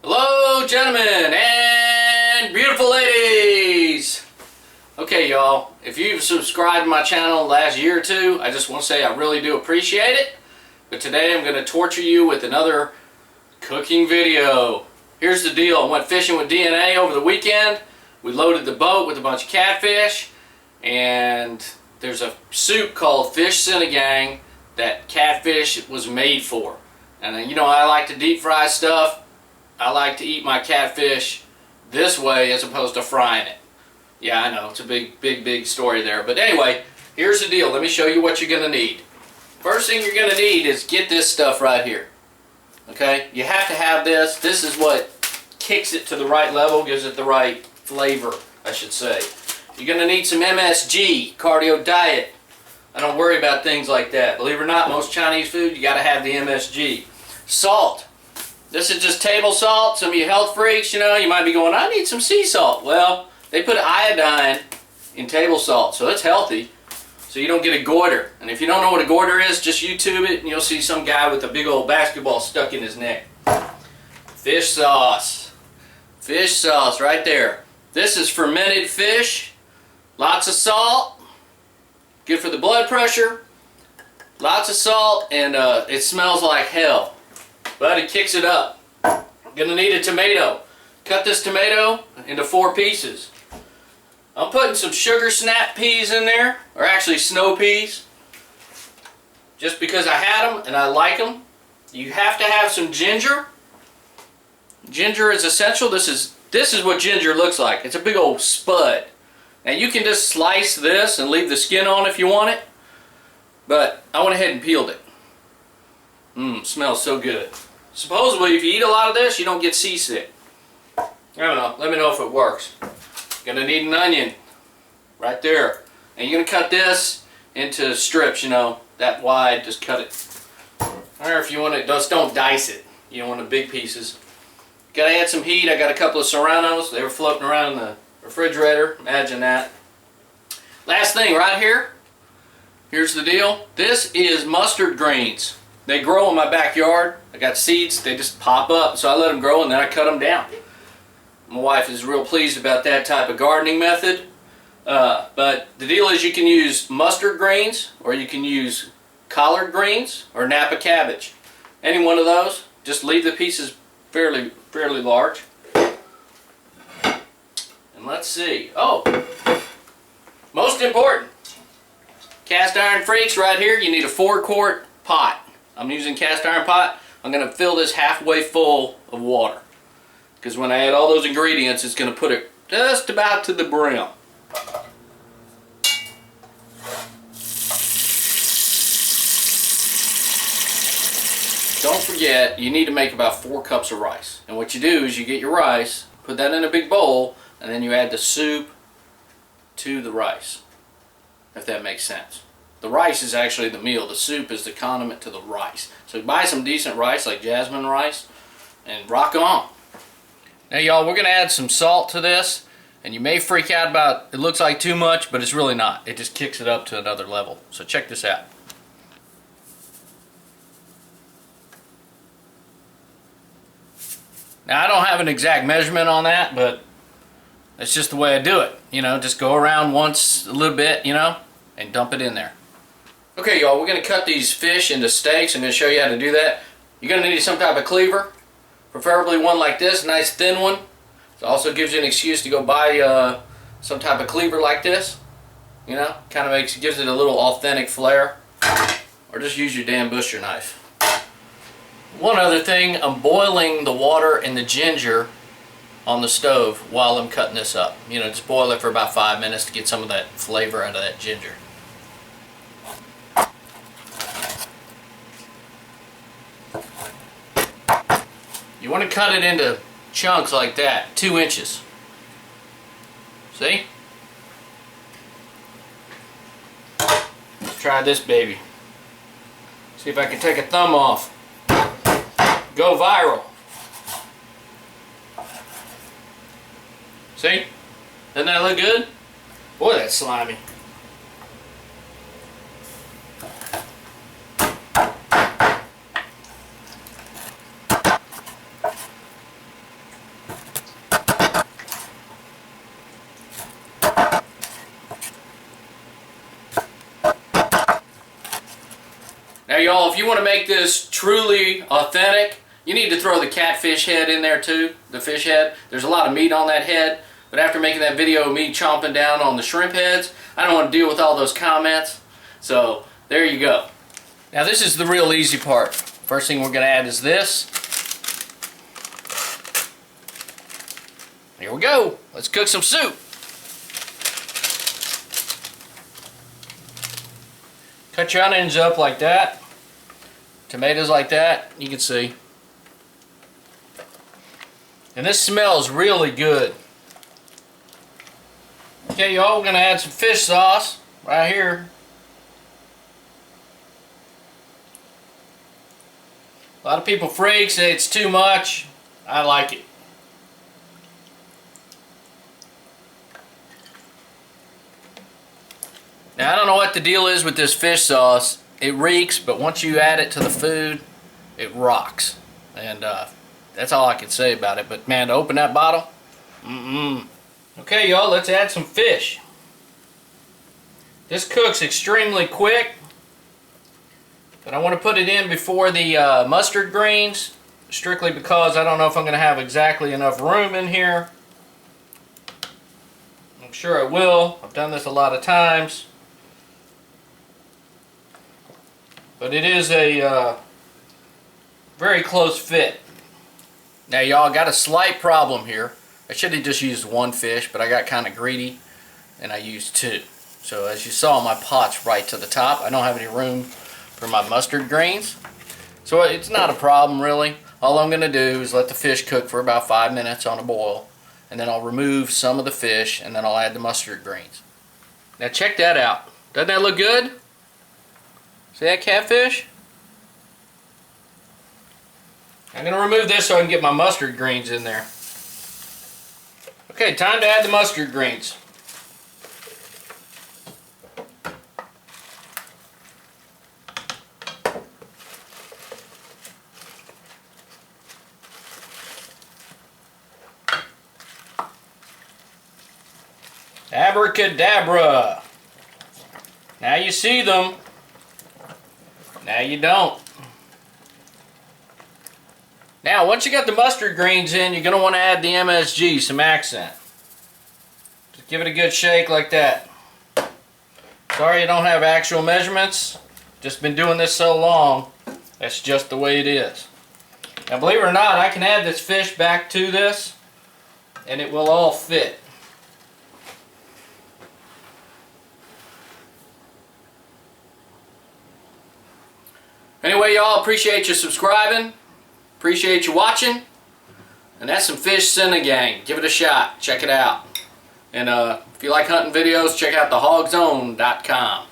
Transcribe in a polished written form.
Hello, gentlemen and beautiful ladies. Okay, y'all, if you've subscribed to my channel the last year or two, I just want to say I really do appreciate it. But today I'm going to torture you with another cooking video. Here's the deal. I went fishing with DNA over the weekend. We loaded the boat with a bunch of catfish, and there's a soup called fish Sinigang that catfish was made for. And you know, I like to deep fry stuff. I like to eat my catfish this way as opposed to frying it. Yeah, I know, it's a big story there. But anyway, here's the deal. Let me show you what you're going to need. First thing you're going to need is get this stuff right here. Okay? You have to have this. This is what kicks it to the right level, gives it the right flavor, I should say. You're going to need some MSG, cardio diet. I don't worry about things like that. Believe it or not, most Chinese food, you got to have the MSG. Salt. This is just table salt. Some of you health freaks, you know, you might be going, I need some sea salt. Well, they put iodine in table salt, so it's healthy, so you don't get a goiter. And if you don't know what a goiter is, just YouTube it, and you'll see some guy with a big old basketball stuck in his neck. Fish sauce. Fish sauce right there. This is fermented fish. Lots of salt. Good for the blood pressure. Lots of salt, and it smells like hell. But it kicks it up. Gonna need a tomato. Cut this tomato into 4 pieces. I'm putting some sugar snap peas in there, or actually snow peas, just because I had them and I like them. You have to have some ginger. Ginger is essential. This is what ginger looks like. It's a big old spud. Now you can just slice this and leave the skin on if you want it, but I went ahead and peeled it. Smells so good. Supposedly, if you eat a lot of this, you don't get seasick. I don't know. Let me know if it works. Gonna need an onion right there. And you're gonna cut this into strips, you know, that wide. Just cut it. Or if you want to, just don't dice it. You don't want the big pieces. Gotta add some heat. I got a couple of serranos. They were floating around in the refrigerator. Imagine that. Last thing right here. Here's the deal. This is mustard greens. They grow in my backyard. I got seeds. They just pop up. So I let them grow and then I cut them down. My wife is real pleased about that type of gardening method. But the deal is you can use mustard greens, or you can use collard greens, or Napa cabbage. Any one of those. Just leave the pieces fairly large. And let's see. Oh, most important. Cast iron freaks right here. You need a 4-quart pot. I'm using cast iron pot. I'm going to fill this halfway full of water, because when I add all those ingredients, it's going to put it just about to the brim. Don't forget, you need to make about 4 cups of rice. And what you do is you get your rice, put that in a big bowl, and then you add the soup to the rice, if that makes sense. The rice is actually the meal. The soup is the condiment to the rice. So buy some decent rice, like jasmine rice, and rock on. Now y'all, we're going to add some salt to this, and you may freak out about it looks like too much, but it's really not. It just kicks it up to another level. So check this out. Now I don't have an exact measurement on that, but that's just the way I do it. You know, just go around once a little bit, you know, and dump it in there. Okay, y'all, we're going to cut these fish into steaks. I'm going to show you how to do that. You're going to need some type of cleaver, preferably one like this, nice thin one. It also gives you an excuse to go buy some type of cleaver like this. You know, kind of gives it a little authentic flair. Or just use your damn butcher knife. One other thing, I'm boiling the water and the ginger on the stove while I'm cutting this up. You know, just boil it for about 5 minutes to get some of that flavor out of that ginger. You want to cut it into chunks like that, 2 inches. See? Let's try this baby. See if I can take a thumb off. Go viral. See? Doesn't that look good? Boy, that's slimy. Now y'all, if you want to make this truly authentic, you need to throw the catfish head in there too, the fish head. There's a lot of meat on that head, but after making that video of me chomping down on the shrimp heads, I don't want to deal with all those comments. So there you go. Now this is the real easy part. First thing we're going to add is this. Here we go. Let's cook some soup. Cut your onions up like that. Tomatoes like that. You can see. And this smells really good. Okay, y'all, we're going to add some fish sauce right here. A lot of people freak, say it's too much. I like it. Now, I don't know what the deal is with this fish sauce. It reeks, but once you add it to the food, it rocks. And that's all I can say about it. But man, to open that bottle, Okay, y'all, let's add some fish. This cooks extremely quick, but I want to put it in before the mustard greens, strictly because I don't know if I'm going to have exactly enough room in here. I'm sure I will. I've done this a lot of times. But it is a very close fit. Now y'all, got a slight problem here. I should have just used one fish, but I got kind of greedy and I used two. So as you saw, my pot's right to the top. I don't have any room for my mustard greens. So it's not a problem really. All I'm going to do is let the fish cook for about 5 minutes on a boil, and then I'll remove some of the fish and then I'll add the mustard greens. Now check that out. Doesn't that look good? See that catfish? I'm going to remove this so I can get my mustard greens in there. Okay, time to add the mustard greens. Abracadabra. Now you see them. Now you don't. Now, once you got the mustard greens in, you're going to want to add the MSG, some accent. Just give it a good shake like that. Sorry you don't have actual measurements. Just been doing this so long, that's just the way it is. Now, believe it or not, I can add this fish back to this, and it will all fit. Anyway, y'all, appreciate you subscribing. Appreciate you watching. And that's some fish Sinigang. Give it a shot. Check it out. And if you like hunting videos, check out DNAhoghunter.com.